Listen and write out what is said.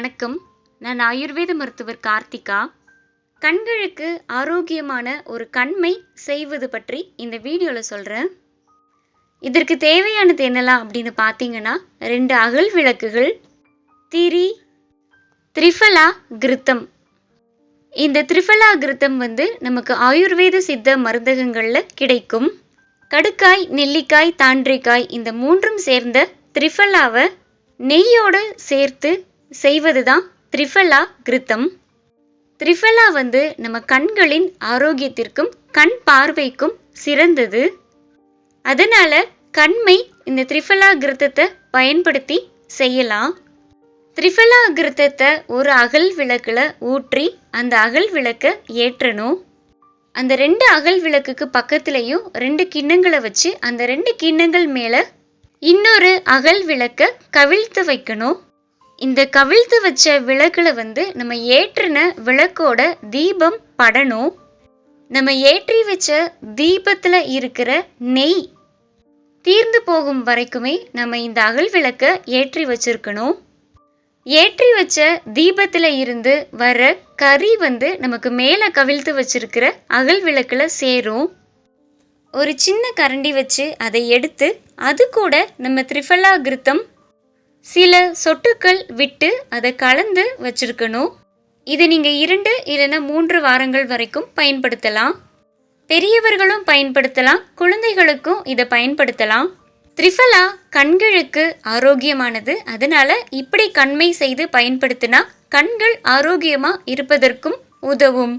வணக்கம். நான் ஆயுர்வேத மருத்துவர் கார்த்திகா. கண்களுக்கு ஆரோக்கியமான ஒரு கண்மை செய்வது பற்றி இந்த வீடியோவில் சொல்கிறேன். இதற்கு தேவையானது என்னலாம் அப்படின்னு பார்த்தீங்கன்னா 2 அகல் விளக்குகள், திரி, திரிஃபலா கிருத்தம். இந்த திரிஃபலா கிருத்தம் நமக்கு ஆயுர்வேத சித்த மருந்தகங்களில் கிடைக்கும். கடுக்காய், நெல்லிக்காய், தாண்டிக்காய் இந்த 3ம் சேர்ந்த திரிஃபலாவை நெய்யோடு சேர்த்து செய்வது தான் திரிஃபலா கிருத்தம். திரிஃபலா நம்ம கண்களின் ஆரோக்கியத்திற்கும் கண் பார்வைக்கும் சிறந்தது. அதனால கண்மை இந்த திரிஃபலா கிருத்தத்தை பயன்படுத்தி செய்யலாம். திரிஃபலா கிருத்தத்தை ஒரு அகல் விளக்குல ஊற்றி அந்த அகல் விளக்கை ஏற்றணும். அந்த 2 அகல் விளக்குக்கு பக்கத்துலேயும் 2 கிண்ணங்களை வச்சு அந்த 2 கிண்ணங்கள் மேலே இன்னொரு அகல் விளக்கை கவிழ்த்து வைக்கணும். இந்த கவிழ்த்து வச்ச விளக்குல நம்ம ஏற்றின விளக்கோட தீபம் படணும். நம்ம ஏற்றி வச்ச தீபத்தில் இருக்கிற நெய் தீர்ந்து போகும் வரைக்குமே நம்ம இந்த அகல் விளக்கை ஏற்றி வச்சிருக்கணும். ஏற்றி வச்ச தீபத்தில் இருந்து வர கறி நமக்கு மேலே கவிழ்த்து வச்சிருக்கிற அகல் விளக்குல சேரும். ஒரு சின்ன கரண்டி வச்சு அதை எடுத்து அது கூட நம்ம திரிஃபலா கிருத்தம் சில சொட்டுக்கள் விட்டு அதை கலந்து வச்சிருக்கணும். இதை நீங்கள் 2 இல்லைன்னா 3 வாரங்கள் வரைக்கும் பயன்படுத்தலாம். பெரியவர்களும் பயன்படுத்தலாம், குழந்தைகளுக்கும் இதை பயன்படுத்தலாம். திரிஃபலா கண்களுக்கு ஆரோக்கியமானது. அதனால இப்படி கண்மை செய்து பயன்படுத்தினா கண்கள் ஆரோக்கியமாக இருப்பதற்கும் உதவும்.